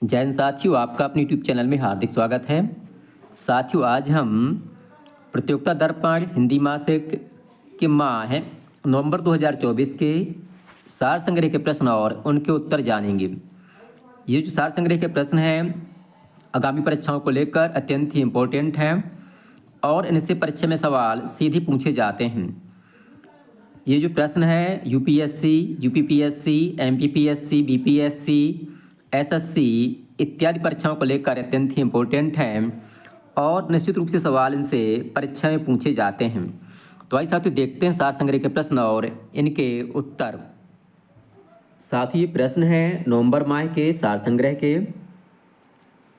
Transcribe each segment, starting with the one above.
जय हिंद साथियों, आपका अपने यूट्यूब चैनल में हार्दिक स्वागत है। साथियों, आज हम प्रतियोगिता दर्पण हिंदी मासिक के माह नवंबर 2024 के सार संग्रह के प्रश्न और उनके उत्तर जानेंगे। ये जो सार संग्रह के प्रश्न हैं आगामी परीक्षाओं को लेकर अत्यंत ही इम्पोर्टेंट हैं और इनसे परीक्षा में सवाल सीधे पूछे जाते हैं। ये जो प्रश्न है UPSC, UPPSC, MPPSC, BPSC, SSC इत्यादि परीक्षाओं को लेकर अत्यंत ही इम्पोर्टेंट हैं और निश्चित रूप से सवाल इनसे परीक्षा में पूछे जाते हैं। तो आइए साथियों देखते हैं सार संग्रह के प्रश्न और इनके उत्तर। साथियों, ये प्रश्न है नवंबर माह के सार संग्रह के।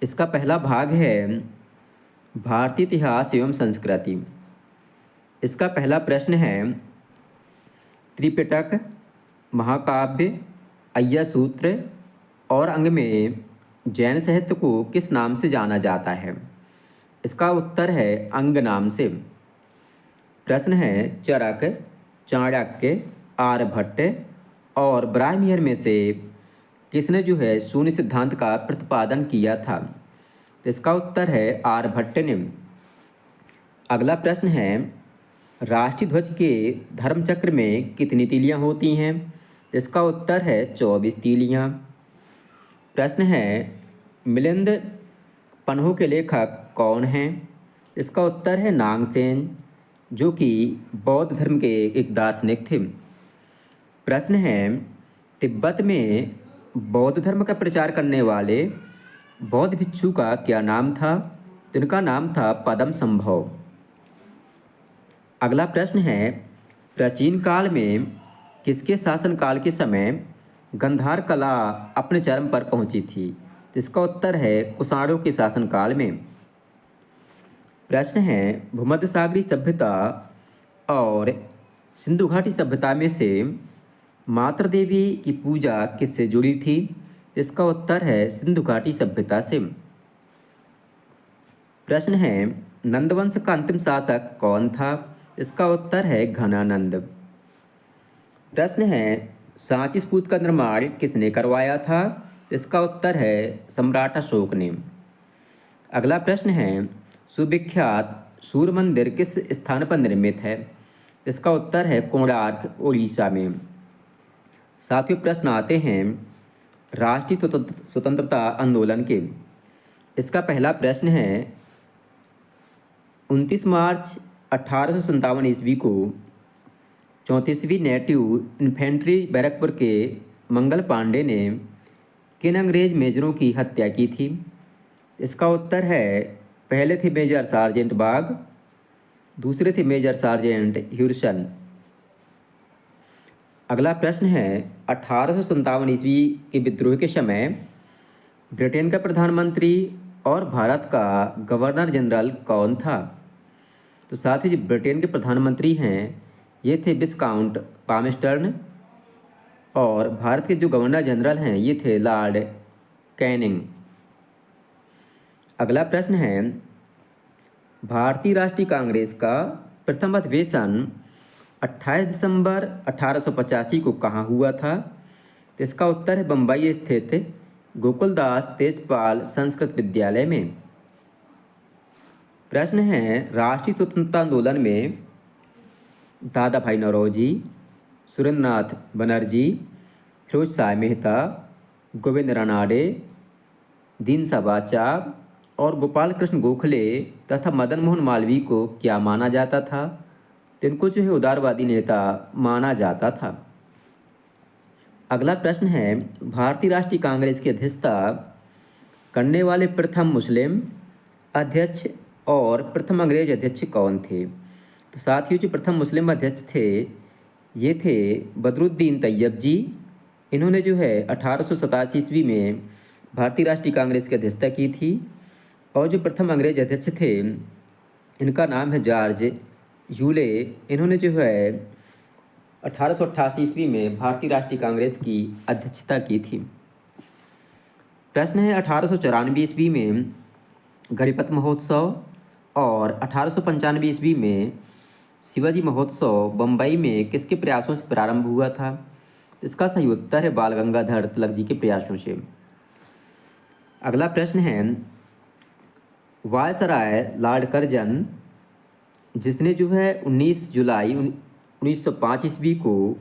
इसका पहला भाग है भारतीय इतिहास एवं संस्कृति। इसका पहला प्रश्न है त्रिपिटक, महाकाव्य, अय्या सूत्र और अंग में जैन साहित्य को किस नाम से जाना जाता है? इसका उत्तर है अंग नाम से। प्रश्न है चरक, चाणक्य, आर्यभट्ट और ब्राह्मण में से किसने जो है शून्य सिद्धांत का प्रतिपादन किया था? तो इसका उत्तर है आर्यभट्ट ने। अगला प्रश्न है राष्ट्रीय ध्वज के धर्मचक्र में कितनी तीलियां होती हैं? इसका उत्तर है 24 तीलियां। प्रश्न है मिलिंद पन्हों के लेखक कौन हैं? इसका उत्तर है नागसेन, जो कि बौद्ध धर्म के एक दार्शनिक थे। प्रश्न है तिब्बत में बौद्ध धर्म का प्रचार करने वाले बौद्ध भिक्षु का क्या नाम था? तो इनका नाम था पद्म संभव। अगला प्रश्न है प्राचीन काल में किसके शासनकाल के समय गंधार कला अपने चरम पर पहुंची थी? इसका उत्तर है कुषाणों के शासनकाल में। प्रश्न है भूमध्य सागरीय सभ्यता और सिंधु घाटी सभ्यता में से मातृ देवी की पूजा किससे जुड़ी थी? इसका उत्तर है सिंधु घाटी सभ्यता से। प्रश्न है नंदवंश का अंतिम शासक कौन था? इसका उत्तर है घनानंद। प्रश्न है सांची स्तूप का निर्माण किसने करवाया था? इसका उत्तर है सम्राट अशोक ने। अगला प्रश्न है सुविख्यात सूर्य मंदिर किस स्थान पर निर्मित है? इसका उत्तर है कोणार्क, उड़ीसा में। साथियों, प्रश्न आते हैं राष्ट्रीय स्वतंत्रता आंदोलन के। इसका पहला प्रश्न है 29 मार्च 1857 ईस्वी को 34वीं नेटिव इन्फेंट्री बैरकपुर के मंगल पांडे ने किन अंग्रेज मेजरों की हत्या की थी? इसका उत्तर है पहले थे मेजर सार्जेंट बाग, दूसरे थे मेजर सार्जेंट ह्यूरसन। अगला प्रश्न है 1857 ईस्वी के विद्रोह के समय ब्रिटेन का प्रधानमंत्री और भारत का गवर्नर जनरल कौन था? तो साथ ही जो ब्रिटेन के प्रधानमंत्री हैं ये थे विस्काउंट पामस्टर्न और भारत के जो गवर्नर जनरल हैं ये थे लॉर्ड कैनिंग। अगला प्रश्न है भारतीय राष्ट्रीय कांग्रेस का प्रथम अधिवेशन 28 दिसंबर 1885 को कहाँ हुआ था? तो इसका उत्तर है बम्बई स्थित गोकुलदास तेजपाल संस्कृत विद्यालय में। प्रश्न है राष्ट्रीय स्वतंत्रता आंदोलन में दादा भाई नौरोजी, सुरेंद्रनाथ बनर्जी, फिरोज शाह मेहता, गोविंद रानाडे, दीनसा बाचा और गोपाल कृष्ण गोखले तथा मदन मोहन मालवीय को क्या माना जाता था? तो इनको जो है उदारवादी नेता माना जाता था। अगला प्रश्न है भारतीय राष्ट्रीय कांग्रेस की अध्यक्षता करने वाले प्रथम मुस्लिम अध्यक्ष और प्रथम अंग्रेज अध्यक्ष कौन थे? तो साथियों, जो प्रथम मुस्लिम अध्यक्ष थे ये थे बदरुद्दीन तैयब जी। इन्होंने जो है 1887 ईस्वी में भारतीय राष्ट्रीय कांग्रेस की अध्यक्षता की थी। और जो प्रथम अंग्रेज अध्यक्ष थे इनका नाम है जॉर्ज यूले। इन्होंने जो है 1888 ईस्वी में भारतीय राष्ट्रीय कांग्रेस की अध्यक्षता की थी। प्रश्न है 1894 ईस्वी में गणपत महोत्सव और 1895 ईस्वी में शिवाजी महोत्सव बम्बई में किसके प्रयासों से प्रारंभ हुआ था? इसका सही उत्तर है बाल गंगाधर तिलक जी के प्रयासों से। अगला प्रश्न है, वायसराय लॉर्ड कर्जन जिसने जो है 19 जुलाई 1905 ईस्वी को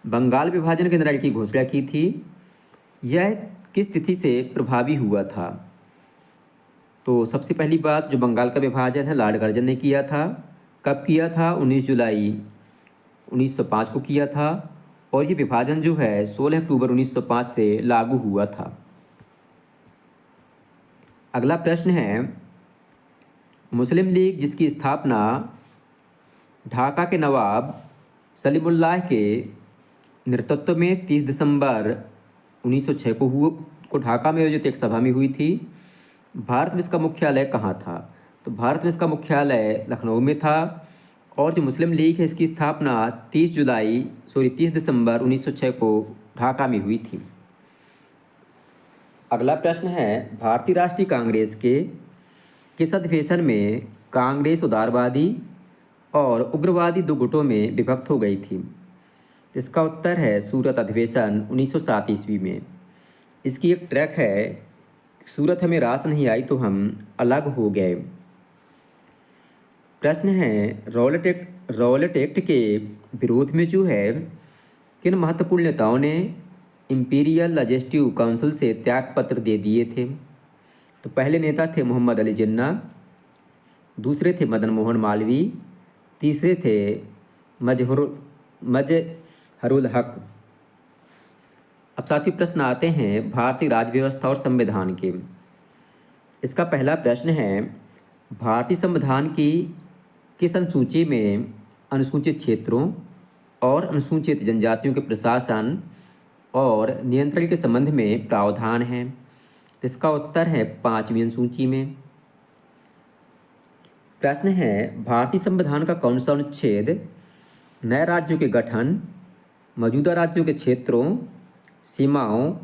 बंगाल विभाजन के निर्णय की घोषणा की थी, यह किस तिथि से प्रभावी हुआ था? तो सबसे पहली बात, जो बंगाल का विभाजन है लॉर्ड कर्जन ने किया था। कब किया था? 19 जुलाई 1905 को किया था, और ये विभाजन जो है 16 अक्टूबर 1905 से लागू हुआ था। अगला प्रश्न है, मुस्लिम लीग जिसकी स्थापना ढाका के नवाब सलीमुल्लाह के नेतृत्व में 30 दिसंबर 1906 को ढाका में आयोजित एक सभा में हुई थी। भारत में इसका मुख्यालय कहाँ था? तो भारत में इसका मुख्यालय लखनऊ में था, और जो मुस्लिम लीग है इसकी स्थापना 30 दिसंबर 1906 को ढाका में हुई थी। अगला प्रश्न है, भारतीय राष्ट्रीय कांग्रेस के किस अधिवेशन में कांग्रेस उदारवादी और उग्रवादी दो गुटों में विभक्त हो गई थी? इसका उत्तर है सूरत अधिवेशन 1907 ईस्वी में। इसकी एक ट्रैक है, सूरत हमें रास नहीं आई तो हम अलग हो गए। प्रश्न है, रॉलेट एक्ट के विरोध में जो है किन महत्वपूर्ण नेताओं ने इंपीरियल लेजिस्लेटिव काउंसिल से त्यागपत्र दे दिए थे? तो पहले नेता थे मोहम्मद अली जिन्ना, दूसरे थे मदन मोहन मालवीय, तीसरे थे मजहरुल हक। अब साथियों प्रश्न आते हैं भारतीय राज्य व्यवस्था और संविधान के। इसका पहला प्रश्न है, भारतीय संविधान की किस अनुसूची में अनुसूचित क्षेत्रों और अनुसूचित जनजातियों के प्रशासन और नियंत्रण के संबंध में प्रावधान है? तो इसका उत्तर है 5वीं अनुसूची में। प्रश्न है, भारतीय संविधान का कौन सा अनुच्छेद नए राज्यों के गठन, मौजूदा राज्यों के क्षेत्रों, सीमाओं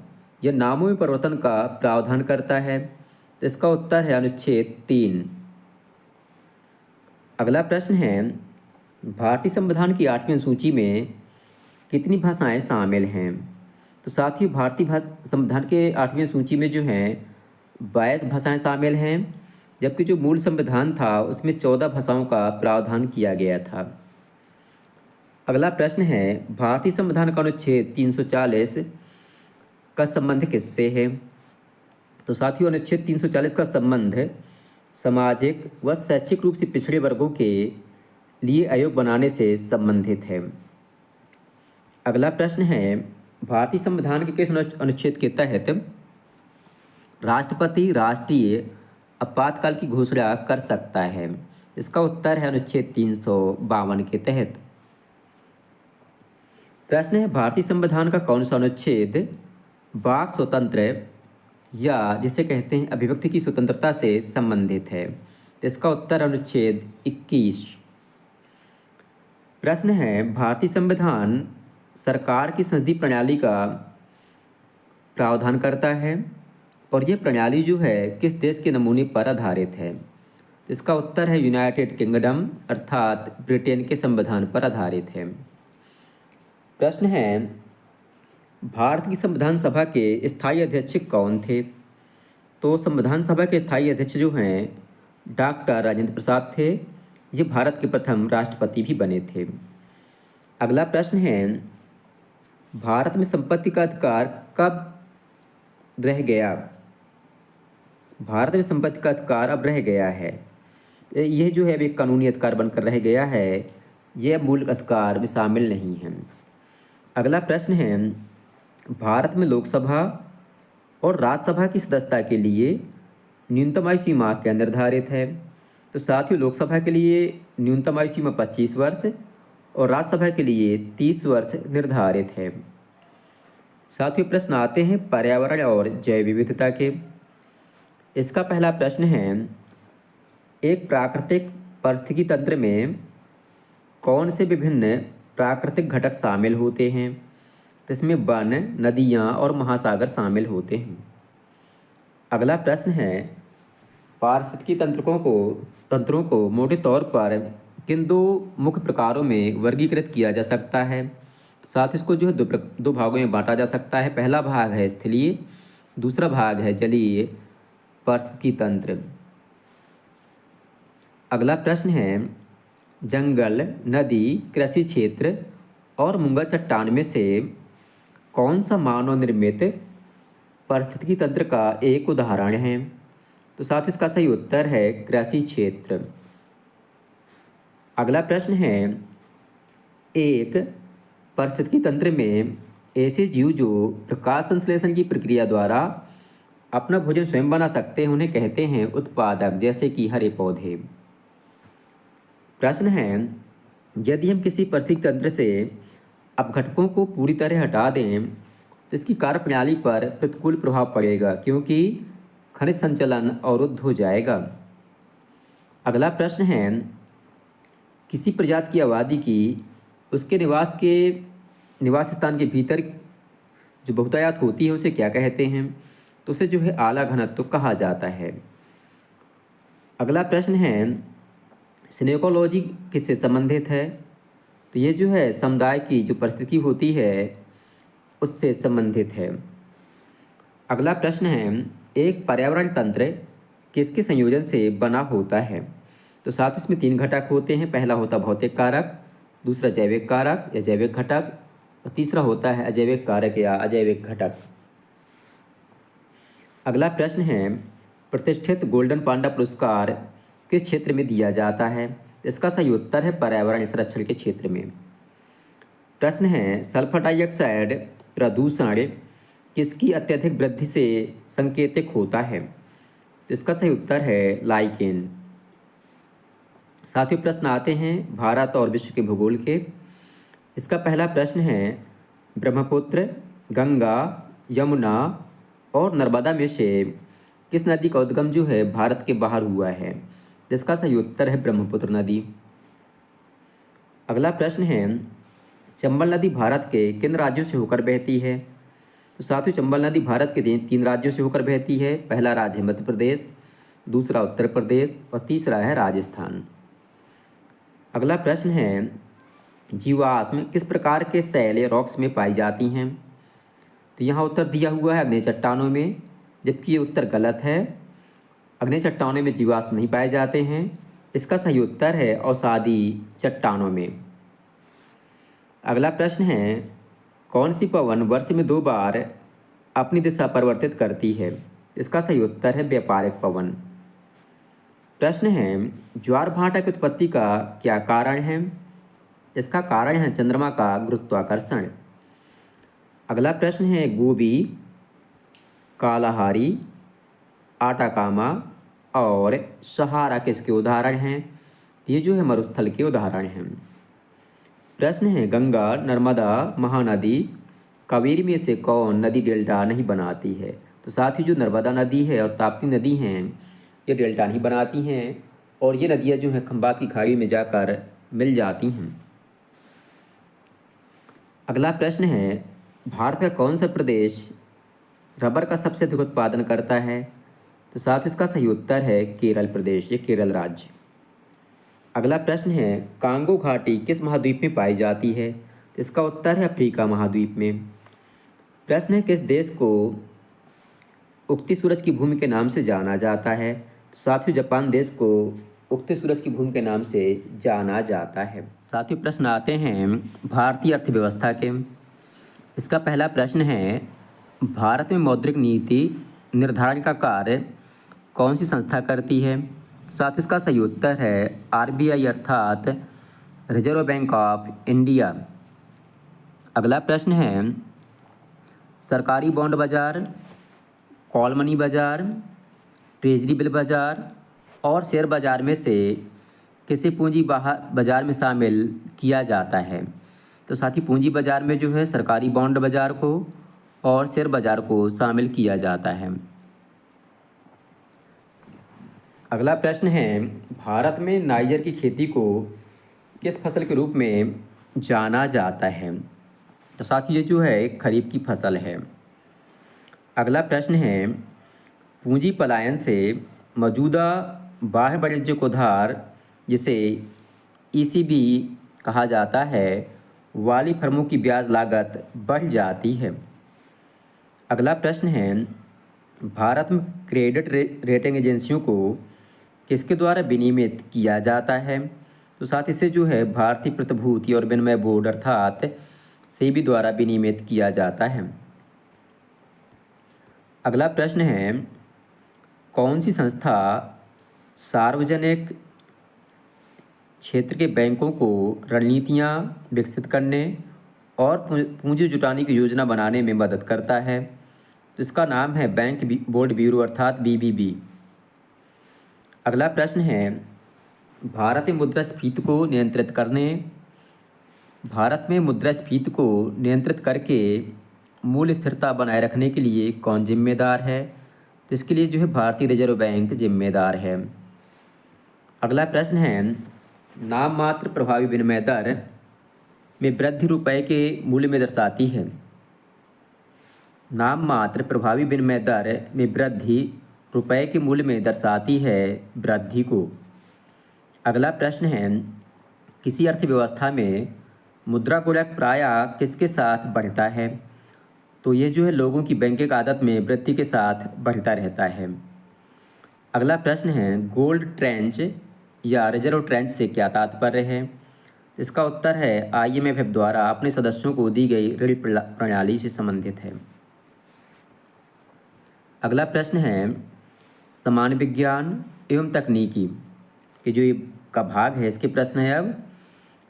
या नामों में परिवर्तन का प्रावधान करता है? तो इसका उत्तर है अनुच्छेद 3। अगला प्रश्न है, भारतीय संविधान की 8वीं अनुसूची में कितनी भाषाएं शामिल हैं? तो साथियों भारतीय संविधान के 8वीं अनुसूची में जो हैं 22 भाषाएं शामिल हैं, जबकि जो मूल संविधान था उसमें 14 भाषाओं का प्रावधान किया गया था। अगला प्रश्न है, भारतीय संविधान का अनुच्छेद 340 का संबंध किससे है? तो साथियों अनुच्छेद 340 का संबंध सामाजिक व शैक्षिक रूप से पिछड़े वर्गों के लिए आयोग बनाने से संबंधित है। अगला प्रश्न है, भारतीय संविधान के किस अनुच्छेद के तहत राष्ट्रपति राष्ट्रीय आपातकाल की घोषणा कर सकता है? इसका उत्तर है अनुच्छेद 352 के तहत। प्रश्न है, भारतीय संविधान का कौन सा अनुच्छेद वाक स्वतंत्र या जिसे कहते हैं अभिव्यक्ति की स्वतंत्रता से संबंधित है? इसका उत्तर अनुच्छेद 21। प्रश्न है, भारतीय संविधान सरकार की संसदीय प्रणाली का प्रावधान करता है, और यह प्रणाली जो है किस देश के नमूने पर आधारित है? इसका उत्तर है यूनाइटेड किंगडम अर्थात ब्रिटेन के संविधान पर आधारित है। प्रश्न है, भारत की संविधान सभा के स्थायी अध्यक्ष कौन थे? तो संविधान सभा के स्थायी अध्यक्ष जो हैं डॉक्टर राजेंद्र प्रसाद थे। ये भारत के प्रथम राष्ट्रपति भी बने थे। अगला प्रश्न है, भारत में संपत्ति का अधिकार कब रह गया? भारत में संपत्ति का अधिकार अब रह गया है। यह जो है एक कानूनी अधिकार बनकर रह गया है, यह मूल अधिकार में शामिल नहीं है। अगला प्रश्न है, भारत में लोकसभा और राज्यसभा की सदस्यता के लिए न्यूनतम आयु सीमा क्या निर्धारित है? तो साथ ही लोकसभा के लिए न्यूनतम आयु सीमा 25 वर्ष और राज्यसभा के लिए 30 वर्ष निर्धारित है। साथ ही प्रश्न आते हैं पर्यावरण और जैव विविधता के। इसका पहला प्रश्न है, एक प्राकृतिक पारिस्थितिकी तंत्र में कौन से विभिन्न प्राकृतिक घटक शामिल होते हैं? तो इसमें वन, नदियाँ और महासागर शामिल होते हैं। अगला प्रश्न है, पारिस्थितिकी तंत्रों को मोटे तौर पर किन दो मुख्य प्रकारों में वर्गीकृत किया जा सकता है? साथ ही इसको जो है दो भागों में बांटा जा सकता है। पहला भाग है स्थलीय, दूसरा भाग है जलीय पारिस्थितिकी तंत्र। अगला प्रश्न है जंगल, नदी, कृषि क्षेत्र और मूंगा चट्टान में से कौन सा मानव निर्मित पारिस्थितिकी तंत्र का एक उदाहरण है? तो साथ इसका सही उत्तर है कृषि क्षेत्र। अगला प्रश्न है एक पारिस्थितिकी तंत्र में ऐसे जीव जो प्रकाश संश्लेषण की प्रक्रिया द्वारा अपना भोजन स्वयं बना सकते हैं उन्हें कहते हैं उत्पादक, जैसे कि हरे पौधे। प्रश्न है यदि हम किसी पारिस्थितिक तंत्र से अपघटकों को पूरी तरह हटा दें तो इसकी कार्यप्रणाली पर प्रतिकूल प्रभाव पड़ेगा, क्योंकि खनिज संचलन अवरुद्ध हो जाएगा। अगला प्रश्न है किसी प्रजाति की आबादी की उसके निवास स्थान के भीतर जो बहुतायत होती है उसे क्या कहते हैं? तो उसे जो है आला घनत्व कहा जाता है। अगला प्रश्न है सिनेकोलॉजी किससे संबंधित है? तो ये जो है समुदाय की जो परिस्थिति होती है उससे संबंधित है। अगला प्रश्न है एक पर्यावरण तंत्र किसके संयोजन से बना होता है? तो साथ इसमें 3 घटक होते हैं। पहला होता भौतिक कारक, दूसरा जैविक कारक या जैविक घटक, और तीसरा होता है अजैविक कारक या अजैविक घटक। अगला प्रश्न है प्रतिष्ठित गोल्डन पांडा पुरस्कार किस क्षेत्र में दिया जाता है? इसका सही उत्तर है पर्यावरण संरक्षण के क्षेत्र में। प्रश्न है सल्फर डाइऑक्साइड प्रदूषण किसकी अत्यधिक वृद्धि से संकेतिक होता है? तो इसका सही उत्तर है लाइकेन। साथियों प्रश्न आते हैं भारत और विश्व के भूगोल के। इसका पहला प्रश्न है ब्रह्मपुत्र, गंगा, यमुना और नर्मदा में से किस नदी का उद्गम जो है भारत के बाहर हुआ है? जिसका सही उत्तर है ब्रह्मपुत्र नदी। अगला प्रश्न है चंबल नदी भारत के किन राज्यों से होकर बहती है? तो साथियों चंबल नदी भारत के 3 राज्यों से होकर बहती है। पहला राज्य है मध्य प्रदेश, दूसरा उत्तर प्रदेश और तीसरा है राजस्थान। अगला प्रश्न है जीवाश्म किस प्रकार के शैल या रॉक्स में पाई जाती हैं? तो यहाँ उत्तर दिया हुआ है आग्नेय चट्टानों में, जबकि ये उत्तर गलत है। आग्नेय चट्टानों में जीवाश्म नहीं पाए जाते हैं। इसका सही उत्तर है औसादी चट्टानों में। अगला प्रश्न है कौन सी पवन वर्ष में 2 बार अपनी दिशा परिवर्तित करती है? इसका सही उत्तर है व्यापारिक पवन। प्रश्न है ज्वार भाटा की उत्पत्ति का क्या कारण है? इसका कारण है चंद्रमा का गुरुत्वाकर्षण। अगला प्रश्न है गोबी, कालाहारी, आटाकामा और सहारा किसके उदाहरण हैं? ये जो है मरुस्थल के उदाहरण हैं। प्रश्न है गंगा, नर्मदा, महानदी, कावेरी में से कौन नदी डेल्टा नहीं बनाती है? तो साथ ही जो नर्मदा नदी है और ताप्ती नदी हैं ये डेल्टा नहीं बनाती हैं और ये नदियाँ जो हैं खंबात की खाड़ी में जाकर मिल जाती हैं। अगला प्रश्न है भारत का कौन सा प्रदेश रबर का सबसे अधिक उत्पादन करता है? तो साथ इसका सही उत्तर है केरल प्रदेश, ये केरल राज्य। अगला प्रश्न है कांगो घाटी किस महाद्वीप में पाई जाती है? तो इसका उत्तर है अफ्रीका महाद्वीप में। प्रश्न है किस देश को उगती सूरज की भूमि के नाम से जाना जाता है? तो साथियों जापान देश को उगती सूरज की भूमि के नाम से जाना जाता है। साथियों प्रश्न आते हैं भारतीय अर्थव्यवस्था के। इसका पहला प्रश्न है भारत में मौद्रिक नीति निर्धारण का कार्य कौन सी संस्था करती है? साथ इसका सही उत्तर है आरबीआई अर्थात रिजर्व बैंक ऑफ इंडिया। अगला प्रश्न है सरकारी बॉन्ड बाजार, कॉल मनी बाजार, ट्रेजरी बिल बाजार और शेयर बाजार में से किसे पूंजी बाजार में शामिल किया जाता है? तो साथ ही पूंजी बाजार में जो है सरकारी बॉन्ड बाजार को और शेयर बाजार को शामिल किया जाता है। अगला प्रश्न है भारत में नाइजर की खेती को किस फसल के रूप में जाना जाता है? तो साथ ही ये जो है एक खरीफ की फसल है। अगला प्रश्न है पूंजी पलायन से मौजूदा बाह्य वाणिज्यिक उधार जिसे ईसीबी कहा जाता है वाली फर्मों की ब्याज लागत बढ़ जाती है। अगला प्रश्न है भारत में क्रेडिट रेटिंग एजेंसियों को किसके द्वारा विनियमित किया जाता है? तो साथ ही से जो है भारतीय प्रतिभूति और विनिमय बोर्ड अर्थात सेबी द्वारा विनियमित किया जाता है। अगला प्रश्न है, कौन सी संस्था सार्वजनिक क्षेत्र के बैंकों को रणनीतियाँ विकसित करने और पूंजी जुटाने की योजना बनाने में मदद करता है? तो इसका नाम है बैंक बोर्ड ब्यूरो अर्थात बीबीबी। अगला प्रश्न है, भारत में मुद्रास्फीति को नियंत्रित करने भारत में मुद्रास्फीति को नियंत्रित करके मूल्य स्थिरता बनाए रखने के लिए कौन जिम्मेदार है? तो इसके लिए जो है भारतीय रिजर्व बैंक जिम्मेदार है। अगला प्रश्न है, नाम मात्र प्रभावी विनिमय दर में वृद्धि रुपए के मूल्य में दर्शाती है। नाम मात्र प्रभावी विनिमय दर में वृद्धि रुपए के मूल्य में दर्शाती है वृद्धि को। अगला प्रश्न है, किसी अर्थव्यवस्था में मुद्रा गुणक प्रायः किसके साथ बढ़ता है? तो ये जो है लोगों की बैंकिंग आदत में वृद्धि के साथ बढ़ता रहता है। अगला प्रश्न है, गोल्ड ट्रेंच या रिजर्व ट्रेंच से क्या तात्पर्य है? इसका उत्तर है IMF द्वारा अपने सदस्यों को दी गई ऋण प्रणाली से संबंधित है। अगला प्रश्न है, सामान्य विज्ञान एवं तकनीकी के जो ये का भाग है इसके प्रश्न है। अब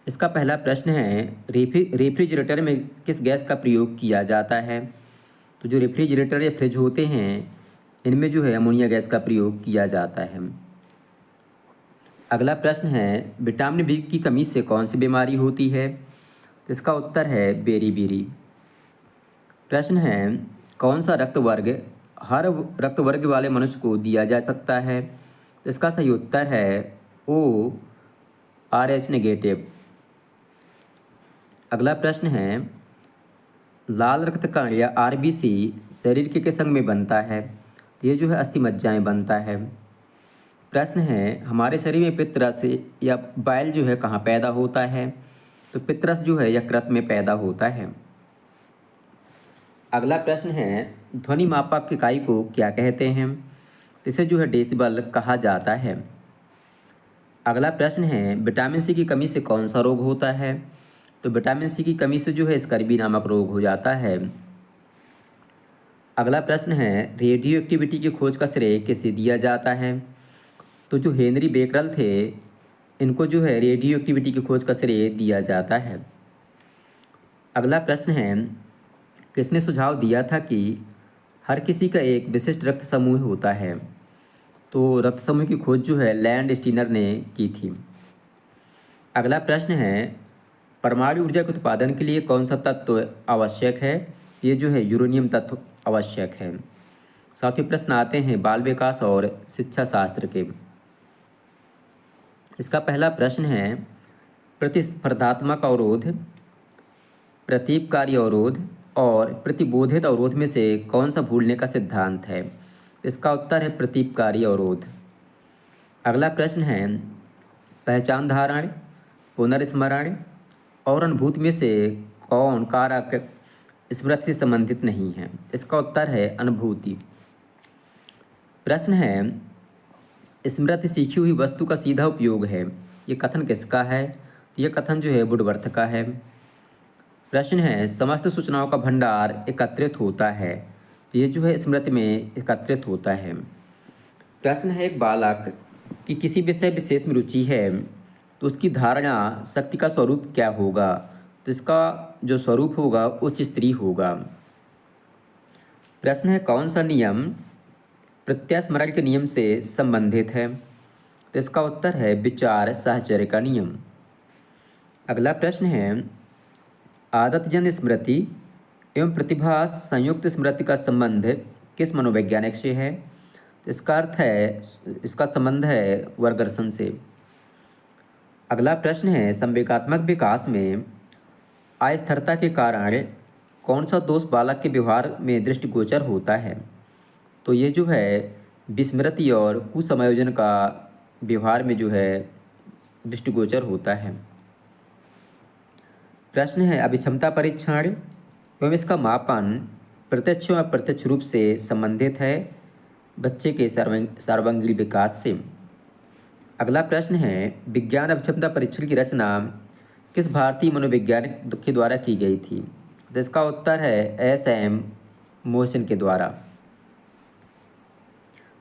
इसका पहला प्रश्न है, रेफ्रिजरेटर में किस गैस का प्रयोग किया जाता है? तो जो रेफ्रिजरेटर या फ्रिज होते हैं इनमें जो है अमोनिया गैस का प्रयोग किया जाता है। अगला प्रश्न है, विटामिन बी की कमी से कौन सी बीमारी होती है? तो इसका उत्तर है बेरीबेरी। प्रश्न है, कौन सा रक्त वर्ग हर रक्त वर्ग वाले मनुष्य को दिया जा सकता है? तो इसका सही उत्तर है ORH नेगेटिव। अगला प्रश्न है, लाल रक्त कण या RBC शरीर के किस अंग में बनता है? तो ये जो है अस्थि मज्जा में बनता है। प्रश्न है, हमारे शरीर में पित्तरस या बाइल जो है कहाँ पैदा होता है? तो पित्तरस जो है यकृत में पैदा होता है। अगला प्रश्न है, ध्वनि मापक इकाई को क्या कहते हैं? इसे जो है डेसिबल कहा जाता है। अगला प्रश्न है, विटामिन सी की कमी से कौन सा रोग होता है? तो विटामिन सी की कमी से जो है स्कर्वी नामक रोग हो जाता है। अगला प्रश्न है, रेडियो एक्टिविटी की खोज का श्रेय किसे दिया जाता है? तो जो हेनरी बेकरल थे इनको जो है रेडियो एक्टिविटी की खोज का श्रेय दिया जाता है। अगला प्रश्न है, किसने सुझाव दिया था कि हर किसी का एक विशिष्ट रक्त समूह होता है? तो रक्त समूह की खोज जो है लैंड स्टीनर ने की थी। अगला प्रश्न है, परमाणु ऊर्जा के उत्पादन के लिए कौन सा तत्व आवश्यक है? ये जो है यूरेनियम तत्व आवश्यक है। साथ ही प्रश्न आते हैं बाल विकास और शिक्षा शास्त्र के। इसका पहला प्रश्न है, प्रतिस्पर्धात्मक अवरोध, प्रतीपकारी अवरोध और प्रतिबोधित अवरोध में से कौन सा भूलने का सिद्धांत है? इसका उत्तर है प्रतीपकारी अवरोध। अगला प्रश्न है, पहचान धारण, पुनर्स्मरण और अनुभूति में से कौन कारक स्मृति से संबंधित नहीं है? इसका उत्तर है अनुभूति। प्रश्न है, स्मृति सीखी हुई वस्तु का सीधा उपयोग है, ये कथन किसका है? ये कथन जो है वुडवर्थ का है। प्रश्न है, समस्त सूचनाओं का भंडार एकत्रित होता है, तो ये जो है स्मृति में एकत्रित होता है। प्रश्न है, एक बालक की किसी विषय विशेष में रुचि है तो उसकी धारणा शक्ति का स्वरूप क्या होगा? तो इसका जो स्वरूप होगा उच्च स्तरीय होगा। प्रश्न है, कौन सा नियम प्रत्यास्मरण के नियम से संबंधित है? तो इसका उत्तर है विचार साहचर्य का नियम। अगला प्रश्न है, आदतजन्य स्मृति एवं प्रतिभा संयुक्त स्मृति का संबंध किस मनोवैज्ञानिक से है? इसका अर्थ है, इसका संबंध है वर्गर्सन से। अगला प्रश्न है, संवेगात्मक विकास में अस्थिरता के कारण कौन सा दोष बालक के व्यवहार में दृष्टिगोचर होता है? तो ये जो है विस्मृति और कुसमायोजन का व्यवहार में जो है दृष्टिगोचर होता है। प्रश्न है, अभिक्षमता परीक्षण एवं इसका मापन प्रत्यक्ष व अप्रत्यक्ष रूप से संबंधित है बच्चे के सर्वांगीण विकास से। अगला प्रश्न है, विज्ञान अभिक्षमता परीक्षण की रचना किस भारतीय मनोवैज्ञानिक के द्वारा की गई थी? तो इसका उत्तर है एस.एम. मोहसिन के द्वारा।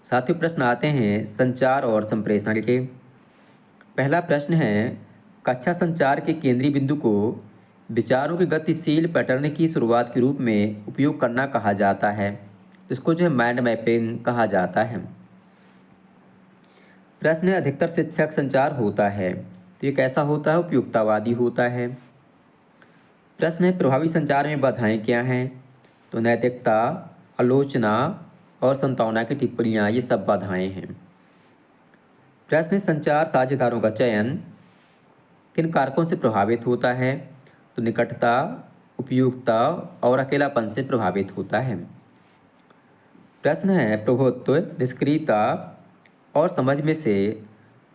साथियों, प्रश्न आते हैं संचार और संप्रेषण के। पहला प्रश्न है, कक्षा संचार के केंद्रीय बिंदु को विचारों के गतिशील पैटर्न की शुरुआत के रूप में उपयोग करना कहा जाता है। तो इसको जो है माइंड मैपिंग कहा जाता है। प्रश्न है, अधिकतर शिक्षक संचार होता है तो ये कैसा होता है? उपयुक्तावादी होता है। प्रश्न है, प्रभावी संचार में बाधाएं क्या हैं? तो नैतिकता, आलोचना और संतावना की टिप्पणियां, ये सब बाधाएं हैं। प्रश्न है, संचार साझेदारों का चयन किन कारकों से प्रभावित होता है? तो निकटता, उपयुक्तता और अकेलापन से प्रभावित होता है। प्रश्न है, प्रभुत्व, निष्क्रियता और समझ में से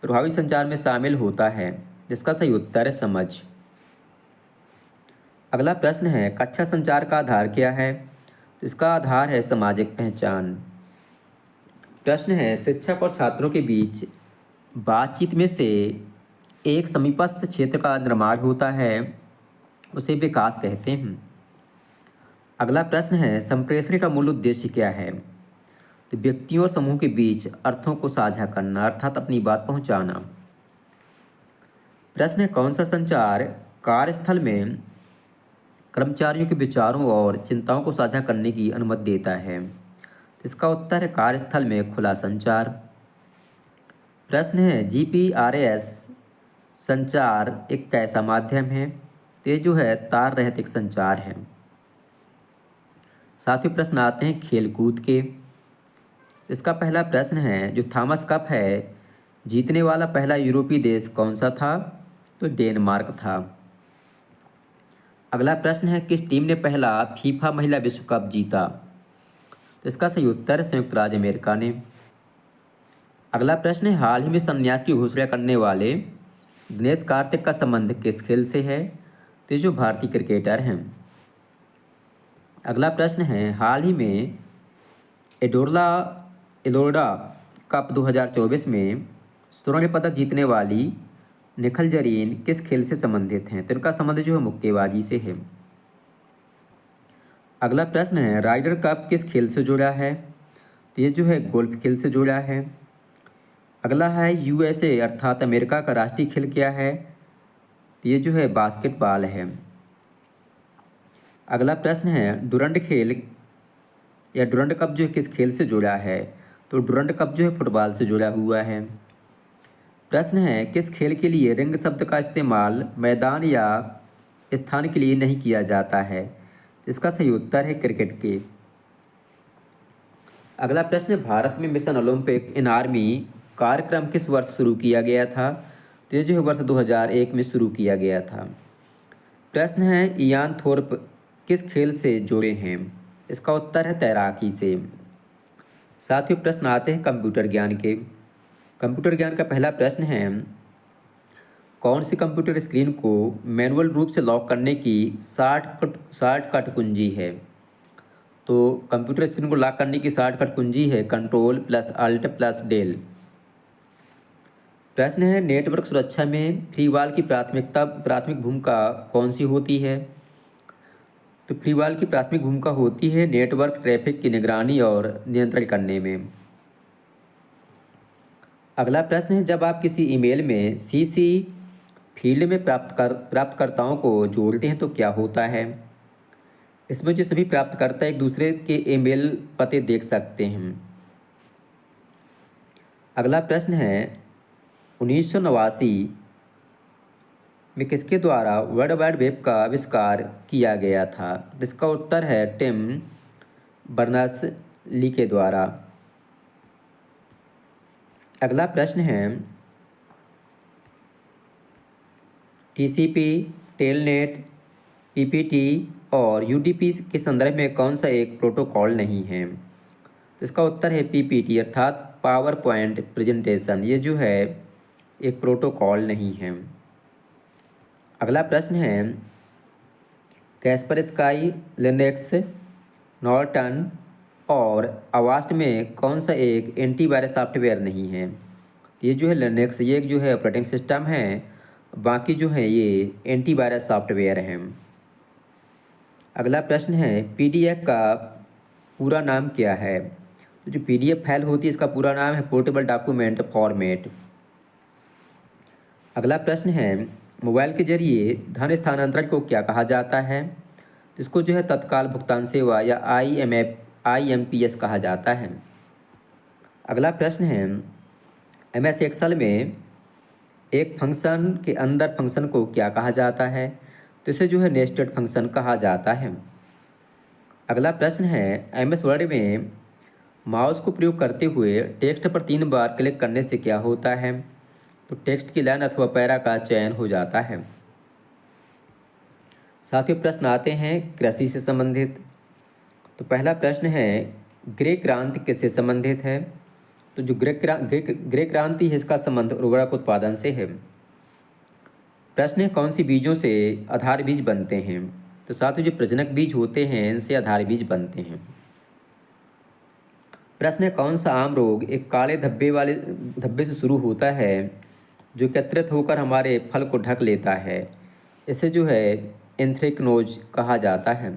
प्रभावी संचार में शामिल होता है? जिसका सही उत्तर है समझ। अगला प्रश्न है, कक्षा संचार का आधार क्या है? तो इसका आधार है सामाजिक पहचान। प्रश्न है, शिक्षक और छात्रों के बीच बातचीत में से एक समीपस्थ क्षेत्र का निर्माण होता है, उसे विकास कहते हैं। अगला प्रश्न है, संप्रेषण का मूल उद्देश्य क्या है? तो व्यक्तियों और समूह के बीच अर्थों को साझा करना, अर्थात अपनी बात पहुंचाना। प्रश्न है, कौन सा संचार कार्यस्थल में कर्मचारियों के विचारों और चिंताओं को साझा करने की अनुमति देता है? इसका उत्तर है कार्यस्थल में खुला संचार। प्रश्न है, जीपीआरएस संचार एक कैसा माध्यम है? तो ये जो है तार रहित एक संचार है। साथियों, प्रश्न आते हैं खेलकूद के। इसका पहला प्रश्न है, जो थॉमस कप है, जीतने वाला पहला यूरोपीय देश कौन सा था? तो डेनमार्क था। अगला प्रश्न है, किस टीम ने पहला फीफा महिला विश्व कप जीता? तो इसका सही उत्तर संयुक्त राज्य अमेरिका ने। अगला प्रश्न है, हाल ही में संन्यास की घोषणा करने वाले दिनेश कार्तिक का संबंध किस खेल से है? तो ये जो भारतीय क्रिकेटर हैं। अगला प्रश्न है, हाल ही में एलोरा कप 2024 में स्वर्ण पदक जीतने वाली निखिल जरीन किस खेल से संबंधित हैं? तो इनका संबंध जो है मुक्केबाजी से है। अगला प्रश्न है, राइडर कप किस खेल से जुड़ा है? तो ये जो है गोल्फ खेल से जुड़ा है। अगला है, यूएसए अर्थात अमेरिका का राष्ट्रीय खेल क्या है? तो ये जो है बास्केटबॉल है। अगला प्रश्न है, डुरंड खेल या डुरंड कप जो है किस खेल से जुड़ा है? तो डुरंड कप जो है फुटबॉल से जुड़ा हुआ है। प्रश्न है, किस खेल के लिए रिंग शब्द का इस्तेमाल मैदान या स्थान के लिए नहीं किया जाता है? इसका सही उत्तर है क्रिकेट के। अगला प्रश्न है, भारत में मिशन ओलंपिक इन आर्मी कार्यक्रम किस वर्ष शुरू किया गया था? तो ये जो है वर्ष 2001 में शुरू किया गया था। प्रश्न है, इयान थोर्प किस खेल से जुड़े हैं? इसका उत्तर है तैराकी से। साथियों, प्रश्न आते हैं कंप्यूटर ज्ञान के। कंप्यूटर ज्ञान का पहला प्रश्न है, कौन सी कंप्यूटर स्क्रीन को मैनुअल रूप से लॉक करने की शॉर्टकट कुंजी है? तो कंप्यूटर स्क्रीन को लॉक करने की शॉर्टकट कुंजी है Ctrl+Alt+del। प्रश्न है, नेटवर्क सुरक्षा में फ्रीवाल की प्राथमिक भूमिका कौन सी होती है? तो फ्रीवाल की प्राथमिक भूमिका होती है नेटवर्क ट्रैफिक की निगरानी और नियंत्रण करने में। अगला प्रश्न है, जब आप किसी ईमेल में सीसी फील्ड में प्राप्तकर्ताओं को जोड़ते हैं तो क्या होता है? इसमें जो सभी प्राप्तकर्ता एक दूसरे के ईमेल पते देख सकते हैं। अगला प्रश्न है, 1989 में किसके द्वारा वर्ल्ड वाइड वेब का आविष्कार किया गया था? इसका उत्तर है टिम बर्नर्स-ली के द्वारा। अगला प्रश्न है, टीसीपी, टेलनेट, पीपीटी और यूडीपी के संदर्भ में कौन सा एक प्रोटोकॉल नहीं है? इसका उत्तर है पीपीटी अर्थात पावर पॉइंट प्रेजेंटेशन। ये जो है एक प्रोटोकॉल नहीं है। अगला प्रश्न है, कैस्पर स्काई, लिनक्स, नॉर्टन और अवास्ट में कौन सा एक एंटीवायरस सॉफ्टवेयर नहीं है? ये जो है लिनक्स, ये एक जो है ऑपरेटिंग सिस्टम है, बाकी जो है ये एंटीवायरस सॉफ्टवेयर हैं। अगला प्रश्न है पीडीएफ का पूरा नाम क्या है? तो जो पीडीएफ फाइल होती है इसका पूरा नाम है पोर्टेबल डॉक्यूमेंट फॉर्मेट। अगला प्रश्न है मोबाइल के जरिए धन स्थानांतरण को क्या कहा जाता है? तो इसको जो है तत्काल भुगतान सेवा या आईएमपीएस कहा जाता है। अगला प्रश्न है एमएस एक्सेल में एक फंक्शन के अंदर फंक्शन को क्या कहा जाता है? तो इसे जो है नेस्टेड फंक्शन कहा जाता है। अगला प्रश्न है एमएस वर्ड में माउस को प्रयोग करते हुए टेक्स्ट पर 3 बार क्लिक करने से क्या होता है? तो टेक्स्ट की लाइन अथवा पैरा का चयन हो जाता है। साथ ही प्रश्न आते हैं कृषि से संबंधित। तो पहला प्रश्न है ग्रे क्रांति किससे संबंधित है? तो जो ग्रे क्रांति है इसका संबंध उर्वरक उत्पादन से है। प्रश्न है कौन सी बीजों से आधार बीज बनते हैं? तो साथ ही जो प्रजनक बीज होते हैं इनसे आधार बीज बनते हैं। प्रश्न है कौन सा आम रोग एक काले धब्बे से शुरू होता है जो एकत्रित होकर हमारे फल को ढक लेता है? इसे जो है एंथ्रेक्नोज कहा जाता है।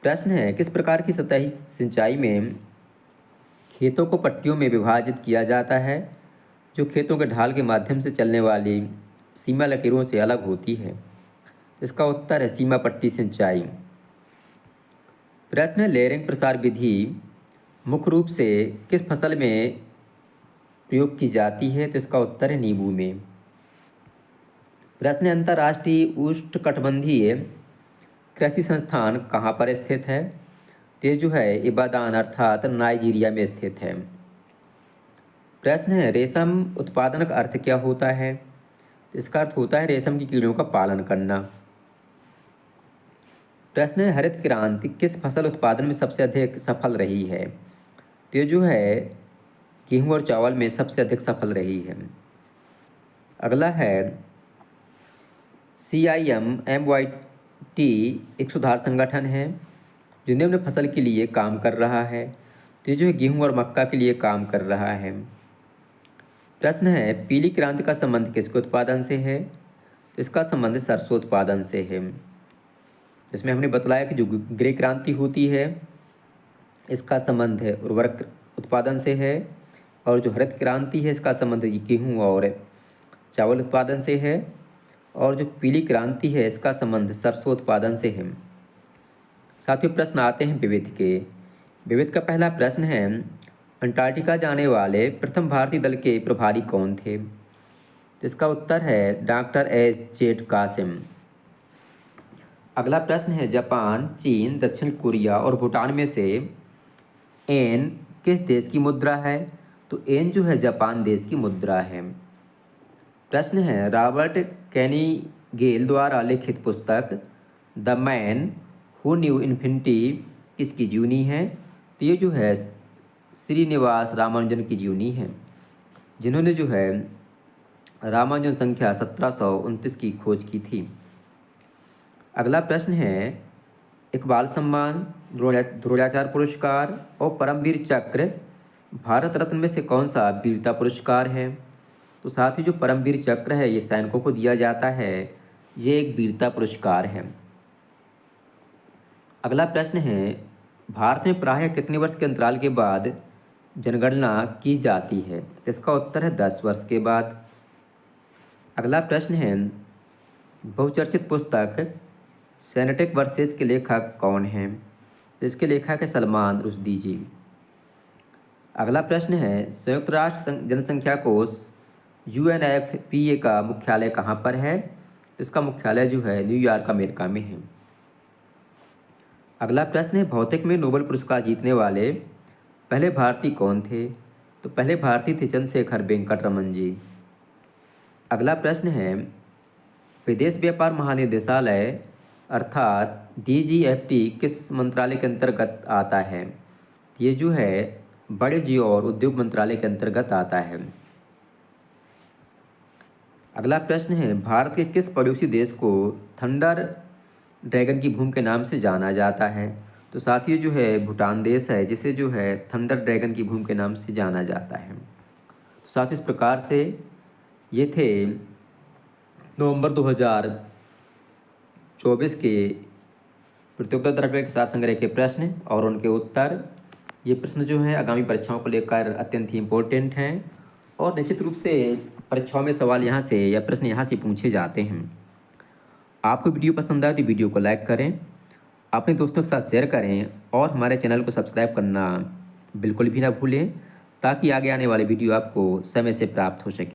प्रश्न है किस प्रकार की सतही सिंचाई में खेतों को पट्टियों में विभाजित किया जाता है जो खेतों के ढाल के माध्यम से चलने वाली सीमा लकीरों से अलग होती है? इसका उत्तर है सीमा पट्टी सिंचाई। प्रश्न है लेयरिंग प्रसार विधि मुख्य रूप से किस फसल में प्रयोग की जाती है? तो इसका उत्तर है नींबू में। प्रश्न है अंतर्राष्ट्रीय उष्णकटिबंधीय कृषि संस्थान कहाँ पर स्थित है? तो ये जो है इबादान अर्थात नाइजीरिया में स्थित है। प्रश्न है रेशम उत्पादन का अर्थ क्या होता है? तो इसका अर्थ होता है रेशम की कीड़ों का पालन करना। प्रश्न है हरित क्रांति किस फसल उत्पादन में सबसे अधिक सफल रही है? तो ये जो है गेहूँ और चावल में सबसे अधिक सफल रही है। अगला है CIMMYT एक सुधार संगठन है जो निम्न फसल के लिए काम कर रहा है। तो ये जो है गेहूँ और मक्का के लिए काम कर रहा है। प्रश्न है पीली क्रांति का संबंध किसके उत्पादन से है? तो इसका संबंध सरसों उत्पादन से है। इसमें हमने बतलाया कि जो ग्रे क्रांति होती है इसका संबंध है उर्वरक उत्पादन से है, और जो हरित क्रांति है इसका संबंध गेहूँ और चावल उत्पादन से है, और जो पीली क्रांति है इसका संबंध सरसों उत्पादन से है। साथ ही प्रश्न आते हैं विविध के। विविध का पहला प्रश्न है अंटार्कटिका जाने वाले प्रथम भारतीय दल के प्रभारी कौन थे? तो इसका उत्तर है डॉक्टर एच कासिम। अगला प्रश्न है जापान, चीन, दक्षिण कोरिया और भूटान में से एन किस देश की मुद्रा है? तो एन जो है जापान देश की मुद्रा है। प्रश्न है रॉबर्ट कैनिगेल द्वारा लिखित पुस्तक the man who knew infinity किसकी जीवनी है? तो ये जो है श्रीनिवास रामानुजन की जीवनी है, जिन्होंने जो है रामानुजन संख्या 1729 की खोज की थी। अगला प्रश्न है इकबाल सम्मान, द्रोणाचार्य पुरस्कार और परमवीर चक्र भारत रत्न में से कौन सा वीरता पुरस्कार है? तो साथ ही जो परमवीर चक्र है ये सैनिकों को दिया जाता है, ये एक वीरता पुरस्कार है। अगला प्रश्न है भारत में प्रायः कितने वर्ष के अंतराल के बाद जनगणना की जाती है? तो इसका उत्तर है 10 वर्ष के बाद। अगला प्रश्न है बहुचर्चित पुस्तक सेनेटिक वर्सेस के लेखक कौन हैं? तो इसके लेखक है सलमान रुश्दी जी। अगला प्रश्न है संयुक्त राष्ट्र जनसंख्या कोष UNFPA का मुख्यालय कहाँ पर है? तो इसका मुख्यालय जो है न्यूयॉर्क अमेरिका में है। अगला प्रश्न है भौतिक में नोबेल पुरस्कार जीतने वाले पहले भारतीय कौन थे? तो पहले भारतीय थे चंद्रशेखर वेंकट रमन जी। अगला प्रश्न है विदेश व्यापार महानिदेशालय अर्थात DGFT किस मंत्रालय के अंतर्गत आता है? ये जो है वाणिज्य और उद्योग मंत्रालय के अंतर्गत आता है। अगला प्रश्न है भारत के किस पड़ोसी देश को थंडर ड्रैगन की भूमि के नाम से जाना जाता है? तो साथियों जो है भूटान देश है जिसे जो है थंडर ड्रैगन की भूमि के नाम से जाना जाता है। तो साथियों इस प्रकार से ये थे नवंबर 2024 के प्रतियोगिता द्रव्य के सार संग्रह के प्रश्न और उनके उत्तर। ये प्रश्न जो है आगामी परीक्षाओं को लेकर अत्यंत ही इम्पोर्टेंट हैं और निश्चित रूप से परीक्षाओं में सवाल यहाँ से या प्रश्न यहाँ से पूछे जाते हैं। आपको वीडियो पसंद आए तो वीडियो को लाइक करें, अपने दोस्तों के साथ शेयर करें और हमारे चैनल को सब्सक्राइब करना बिल्कुल भी ना भूलें ताकि आगे आने वाले वीडियो आपको समय से प्राप्त हो सके।